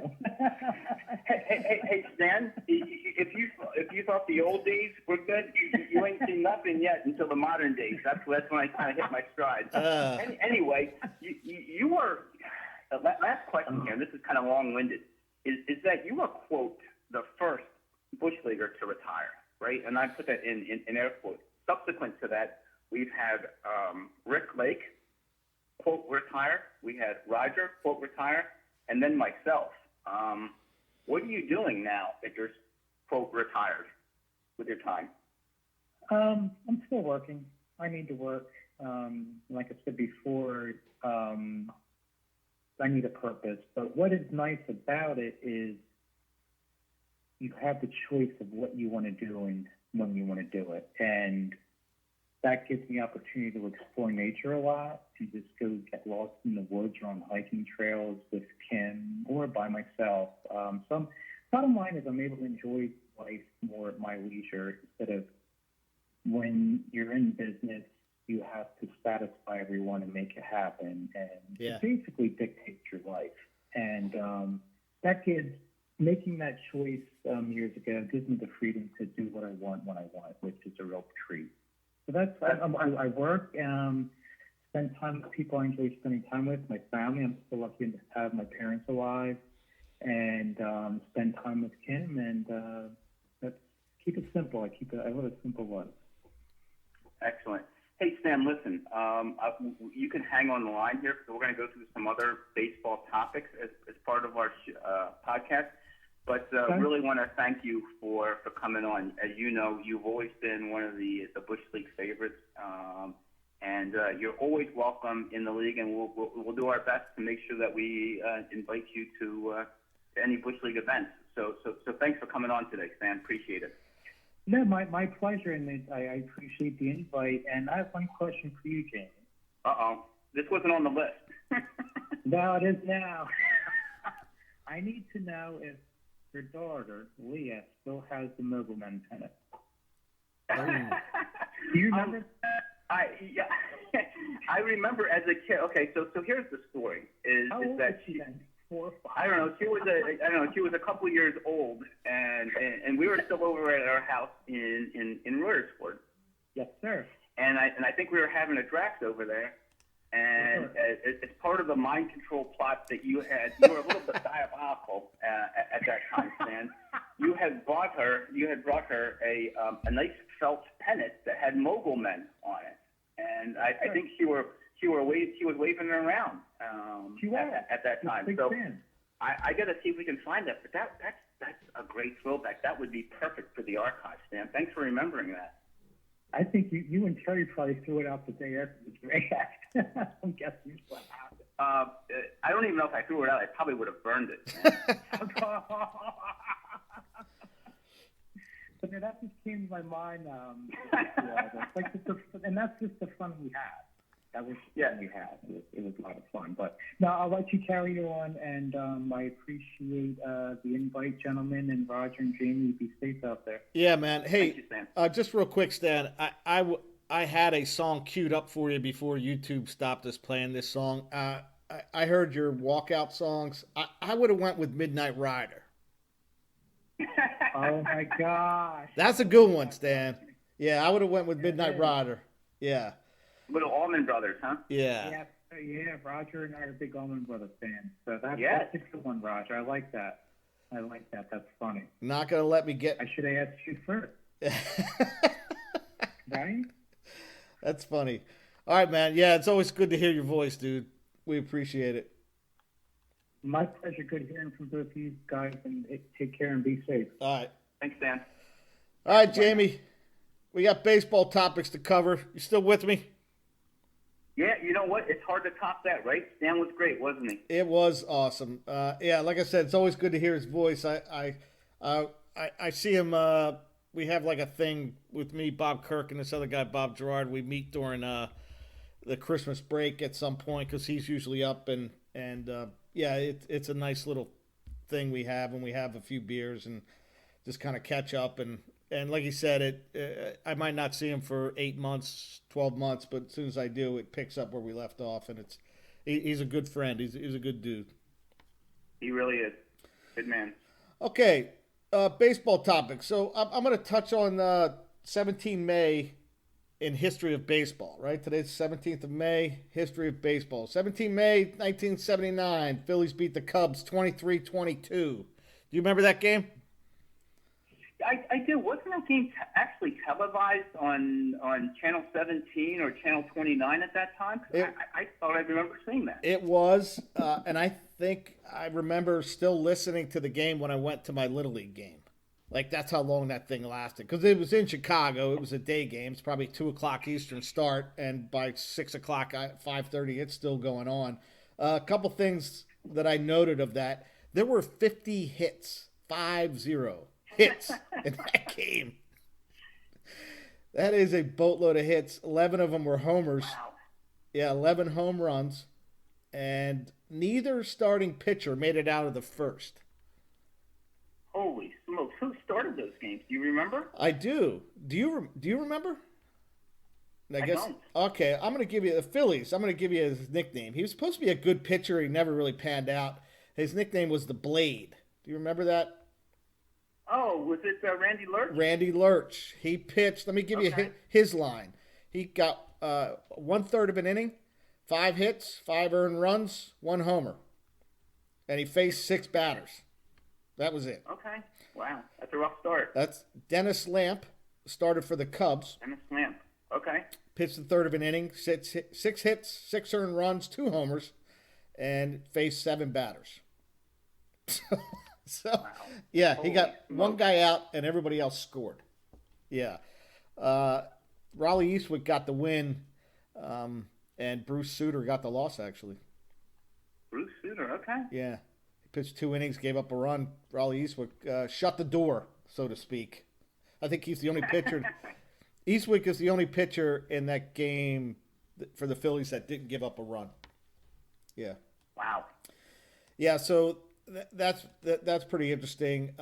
hey, Stan, if you thought the old days were good, you ain't seen nothing yet until the modern days. That's when I kind of hit my stride. Anyway, you were. Last question here. This is kind of long-winded. Is that you were, quote, the first Busch Leaguer to retire, right? And I put that in air quotes. Subsequent to that, we've had Rick Lake, quote, retire. We had Roger, quote, retire. And then myself. What are you doing now that you're, quote, retired with your time? I'm still working. I need to work. Like I said before, I need a purpose. But what is nice about it is you have the choice of what you want to do and when you want to do it. And that gives me opportunity to explore nature a lot and just go get lost in the woods or on hiking trails with Kim or by myself. So bottom line is I'm able to enjoy life more at my leisure instead of when you're in business, you have to satisfy everyone and make it happen and basically dictate your life. And that gives, making that choice years ago gives me the freedom to do what I want when I want, which is a real treat. So that's, I work, spend time with people I enjoy spending time with, my family. I'm still lucky to have my parents alive, and spend time with Kim, and that's, keep it simple. I live a simple life. Excellent. Hey, Stan, listen, you can hang on the line here because we're going to go through some other baseball topics as part of our podcast. But really want to thank you for coming on. As you know, you've always been one of the Busch League favorites, and you're always welcome in the league. And we'll do our best to make sure that we invite you to any Busch League events. So thanks for coming on today, Stan. Appreciate it. No, my pleasure, and I appreciate the invite. And I have one question for you, Jamie. Uh-oh. This wasn't on the list. No, it is now. I need to know if your daughter, Leah, still has the Mogel antenna. Do you remember? I remember as a kid. Okay, so here's the story: How is old that was she then? 4 or 5? I don't know. She was a couple years old, and we were still over at our house in Reutersford. Yes, sir. And I think we were having a draft over there. And as part of the mind control plot that you were a little bit diabolical at that time, Stan. You had brought her a nice felt pennant that had Mogel men on it, and I think she was waving it around at that time. So I got to see if we can find that. But that's a great throwback. That would be perfect for the archive, Stan. Thanks for remembering that. I think you and Terry probably threw it out the day after the draft. I'm guessing what happened. I don't even know if I threw it out. I probably would have burned it. But no, that just came to my mind. And that's just the fun we had. That was the fun we had. It was a lot of fun. But no, I'll let you carry on, and I appreciate the invite, gentlemen, and Roger and Jamie. Be safe out there. Yeah, man. Hey, thank you, Stan. Just real quick, Stan. I had a song queued up for you before YouTube stopped us playing this song. I heard your walkout songs. I would have went with Midnight Rider. Oh my gosh. That's a good one, Stan. Yeah, I would have went with Midnight Rider. Yeah. Little Allman Brothers, huh? Yeah. Yeah. Roger and I are big Allman Brothers fans. So that's a good one, Roger. I like that. That's funny. Not gonna let me get. I should have asked you first. Right? That's funny. All right, man. Yeah, it's always good to hear your voice, dude. We appreciate it. My pleasure. Good hearing from both of you guys, and take care and be safe. All right. Thanks, Dan. All right, Jamie. We got baseball topics to cover. You still with me? Yeah, you know what? It's hard to top that, right? Stan was great, wasn't he? It was awesome. Yeah, like I said, it's always good to hear his voice. I see him. We have like a thing with me, Bob Kirk, and this other guy, Bob Gerard. We meet during the Christmas break at some point because he's usually up, and yeah, it's a nice little thing we have when we have a few beers and just kind of catch up and like he said, I might not see him for 8 months, 12 months, but as soon as I do, it picks up where we left off, and he's a good friend. He's a good dude. He really is. Good man. Okay, baseball topics. So I'm going to touch on 17 May in history of baseball, right? Today's 17th of May, history of baseball. 17 May, 1979, Phillies beat the Cubs 23-22. Do you remember that game? I do. Wasn't that game actually televised on Channel 17 or Channel 29 at that time? I thought I remember seeing that. It was, and I think I remember still listening to the game when I went to my Little League game. Like, that's how long that thing lasted. Because it was in Chicago. It was a day game. It's probably 2 o'clock Eastern start, and by 6 o'clock, 5:30, it's still going on. A couple things that I noted of that. There were 50 hits, 50 hits in that game. That is a boatload of hits. 11 of them were homers. Wow. Yeah, 11 home runs. And neither starting pitcher made it out of the first. Holy smokes. Who started those games? Do you remember? I do. Do you remember? I guess. Don't. Okay, I'm going to give you the Phillies. I'm going to give you his nickname. He was supposed to be a good pitcher. He never really panned out. His nickname was the Blade. Do you remember that? Oh, was it Randy Lurch? Randy Lurch. He pitched. Let me give you his line. He got 1/3 of an inning, 5 hits, 5 earned runs, 1 homer, and he faced 6 batters. That was it. Okay. Wow. That's a rough start. That's Dennis Lamp, started for the Cubs. Dennis Lamp. Okay. Pitched 1/3 of an inning, 6 hits, 6 earned runs, 2 homers, and faced 7 batters. So Wow. yeah, Holy he got smokes. one guy out and everybody else scored. Yeah. Raleigh Eastwood got the win, and Bruce Sutter got the loss, actually. Bruce Sutter. Okay. Yeah. He pitched 2 innings, gave up a run. Raleigh Eastwood shut the door, so to speak. I think he's the only pitcher. Eastwood is the only pitcher in that game for the Phillies that didn't give up a run. Yeah. Wow. Yeah, so that's pretty interesting.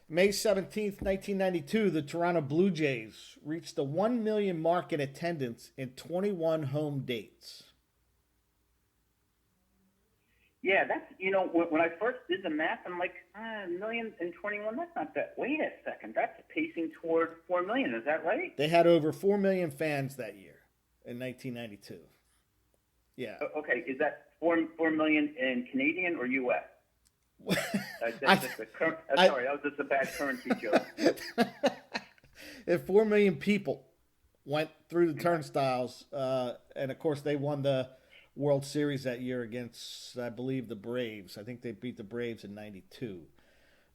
May 17th, 1992, the Toronto Blue Jays reached the 1 million mark in attendance in 21 home dates. Yeah, that's, when I first did the math, I'm like, 1,021,000, that's not that. Wait a second, that's pacing toward 4 million, is that right? They had over 4 million fans that year in 1992. Yeah. Okay, is that 4 million in Canadian or U.S.? Sorry, that was just a bad currency joke. If 4 million people went through the turnstiles, and of course they won the World Series that year against, I believe, the Braves. I think they beat the Braves in '92.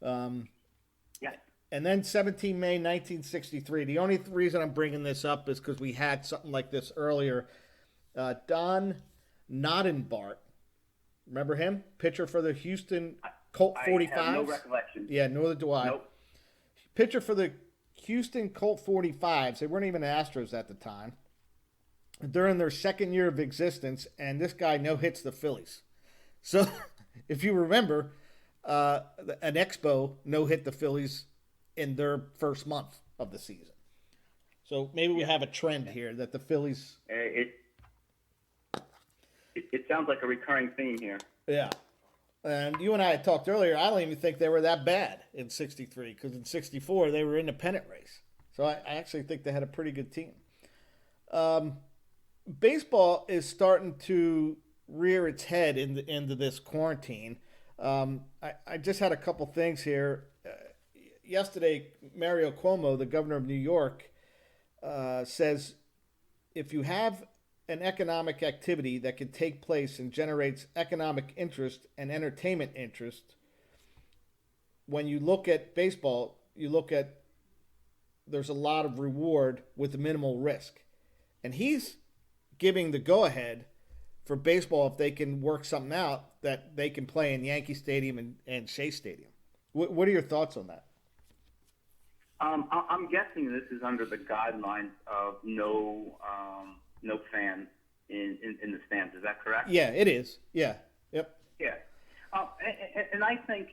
Yeah. And then 17 May 1963. The only reason I'm bringing this up is because we had something like this earlier. Don Nodenbart, remember him? Pitcher for the Houston Colt 45s. I have no recollection. Yeah, neither do I. Nope. Pitcher for the Houston Colt 45s. They weren't even Astros at the time. During their second year of existence, and this guy no-hits the Phillies. So, if you remember, an Expo no-hit the Phillies in their first month of the season. So maybe we have a trend here that the Phillies... It sounds like a recurring theme here. Yeah. And you and I had talked earlier, I don't even think they were that bad in 63, because in 64 they were in the pennant race. So I actually think they had a pretty good team. Baseball is starting to rear its head into this quarantine. I just had a couple things here. Yesterday, Mario Cuomo, the governor of New York, says if you have an economic activity that can take place and generates economic interest and entertainment interest, when you look at baseball, you look at there's a lot of reward with minimal risk. And he's giving the go-ahead for baseball if they can work something out that they can play in Yankee Stadium and Shea Stadium. What are your thoughts on that? I'm guessing this is under the guidelines of no fans in the stands. Is that correct? Yeah, it is. Yeah. Yep. Yeah. And I think,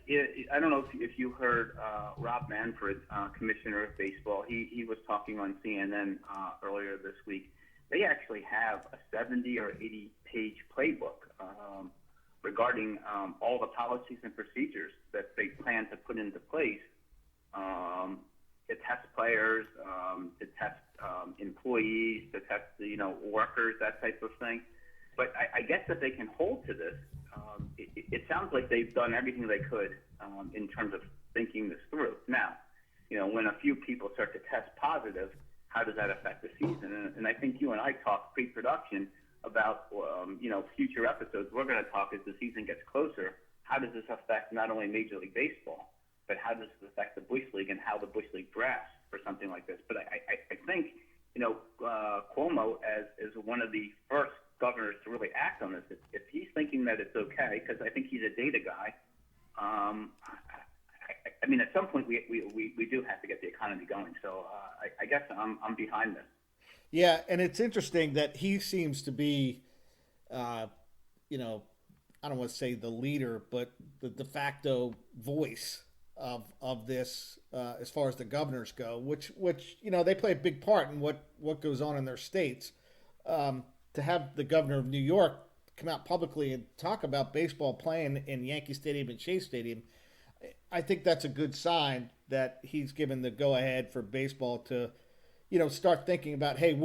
I don't know if you heard Rob Manfred, Commissioner of Baseball, he was talking on CNN earlier this week. They actually have a 70 or 80-page playbook regarding all the policies and procedures that they plan to put into place to test players, to test employees, to test workers, that type of thing. But I guess that they can hold to this. It sounds like they've done everything they could in terms of thinking this through. Now, when a few people start to test positive, how does that affect the season? And I think you and I talked pre-production about, future episodes. We're going to talk as the season gets closer. How does this affect not only Major League Baseball, but how does this affect the Busch League and how the Busch League drafts for something like this? But I think, Cuomo, as one of the first governors to really act on this, if he's thinking that it's okay, because I think he's a data guy, I mean, at some point we do have to get the economy going. So I guess I'm behind this. Yeah, and it's interesting that he seems to be, I don't want to say the leader, but the de facto voice of this as far as the governors go, which they play a big part in what goes on in their states. To have the governor of New York come out publicly and talk about baseball playing in Yankee Stadium and Shea Stadium, I think that's a good sign that he's given the go-ahead for baseball to, start thinking about, hey,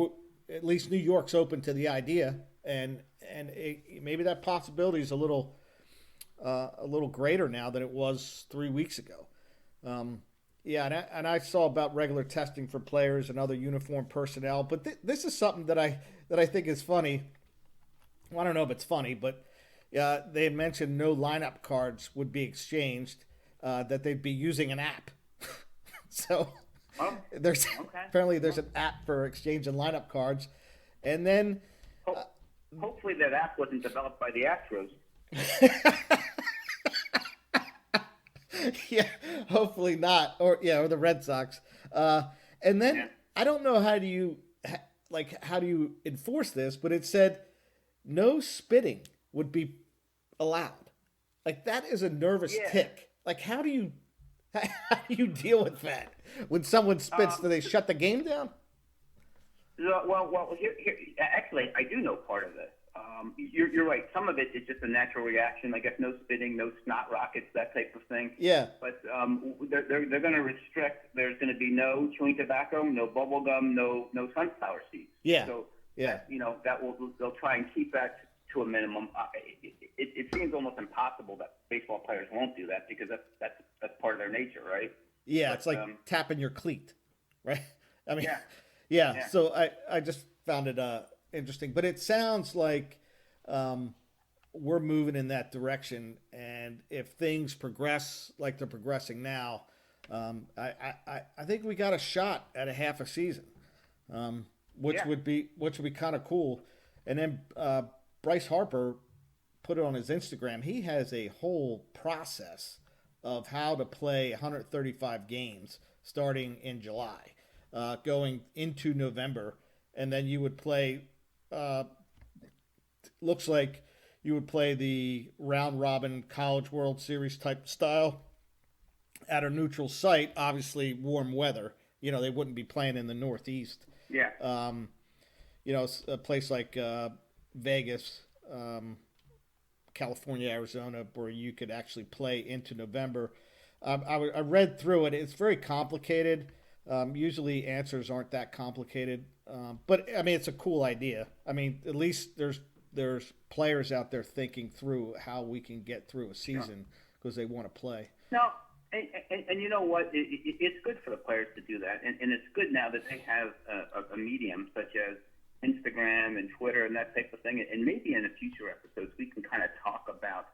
at least New York's open to the idea, and maybe that possibility is a little greater now than it was 3 weeks ago. And I saw about regular testing for players and other uniformed personnel, but this is something that I think is funny. Well, I don't know if it's funny, but they had mentioned no lineup cards would be exchanged, that they'd be using an app. So apparently there's an app for exchanging lineup cards, and then hopefully that app wasn't developed by the Astros. Yeah, hopefully not, or the Red Sox. And then I don't know how do you enforce this, but it said no spitting would be allowed. Like, that is a nervous tick. Like, how do you How do you deal with that? When someone spits, do they shut the game down? Actually, I do know part of this. You're right. Some of it is just a natural reaction. I guess no spitting, no snot rockets, that type of thing. Yeah. But they're going to restrict. There's going to be no chewing tobacco, no bubble gum, no sunflower seeds. Yeah. So yeah. They'll try and keep that to a minimum. It seems almost impossible that baseball players won't do that because that's part of their nature, right? Yeah, but, it's like tapping your cleat, right? I mean, yeah. Yeah. So I just found it interesting, but it sounds like we're moving in that direction, and if things progress like they're progressing now, I think we got a shot at a half a season, which would be kind of cool. And then Bryce Harper put it on his Instagram. He has a whole process of how to play 135 games starting in July, going into November, and then you would play. Looks like you would play the round robin College World Series type style at a neutral site. Obviously, warm weather. They wouldn't be playing in the Northeast. Yeah. A place like Vegas, California, Arizona, where you could actually play into November. I read through it. It's very complicated. Usually answers aren't that complicated. But, I mean, it's a cool idea. I mean, at least there's players out there thinking through how we can get through a season because they want to play. No, and you know what? It's good for the players to do that. And it's good now that they have a medium such as Instagram and Twitter and that type of thing. And maybe in the future episodes we can kind of talk about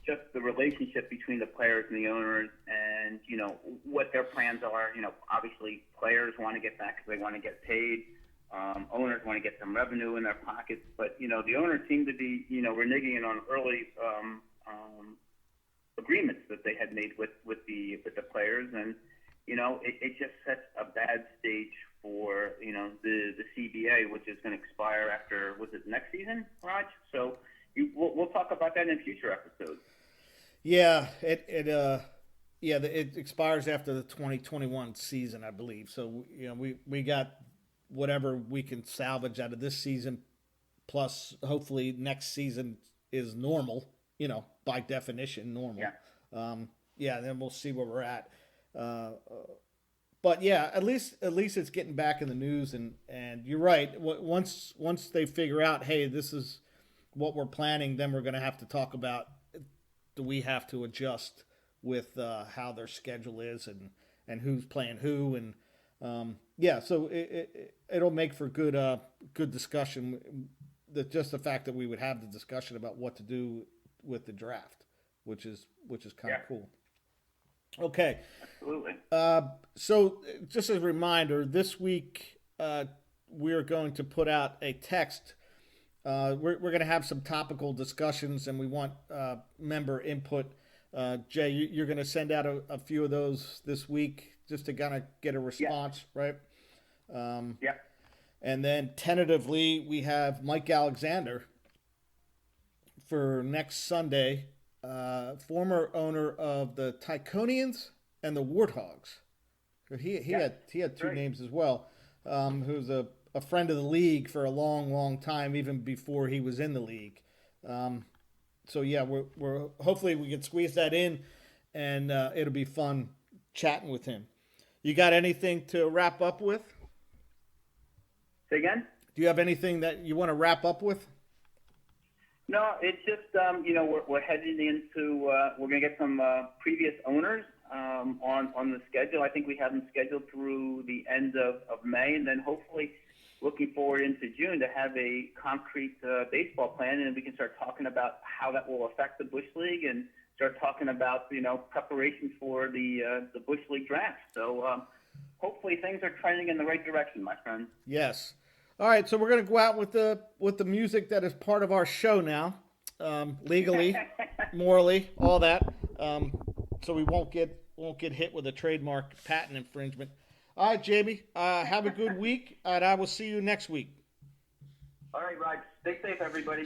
just the relationship between the players and the owners and, what their plans are. Obviously players want to get back because they want to get paid. Owners want to get some revenue in their pockets. But, the owners seem to be, reneging on early agreements that they had made with the players. And, it just sets a bad stage for, the CBA, which is going to expire after, was it next season, Raj? So we'll talk about that in future episodes. Yeah, it expires after the 2021 season, I believe. So, we got whatever we can salvage out of this season, plus hopefully next season is normal, by definition, normal. Yeah. Then we'll see where we're at. But yeah, at least it's getting back in the news, and you're right. Once they figure out, hey, this is what we're planning, then we're going to have to talk about, do we have to adjust with how their schedule is and who's playing who, and so it'll make for good discussion. Just the fact that we would have the discussion about what to do with the draft, which is kind of cool. Okay. Absolutely. So just as a reminder, this week we're going to put out a text. We're going to have some topical discussions, and we want member input. Jay, you're going to send out a few of those this week just to kind of get a response, right? Yeah. And then tentatively, we have Mike Alexander for next Sunday, former owner of the Tyconians and the Warthogs. He had two names as well. Who's a friend of the league for a long, long time, even before he was in the league. So yeah, we're hopefully we can squeeze that in, and it'll be fun chatting with him. You got anything to wrap up with? Say again? Do you have anything that you want to wrap up with? No, it's just we're heading into we're going to get some previous owners on the schedule. I think we have them scheduled through the end of May, and then hopefully looking forward into June to have a concrete baseball plan, and we can start talking about how that will affect the Busch League and start talking about preparation for the Busch League draft. So hopefully things are trending in the right direction, my friend. Yes. All right, so we're going to go out with the music that is part of our show now, legally, morally, all that. So we won't get hit with a trademark patent infringement. All right, Jamie, have a good week, and I will see you next week. All right, Rod. Stay safe, everybody.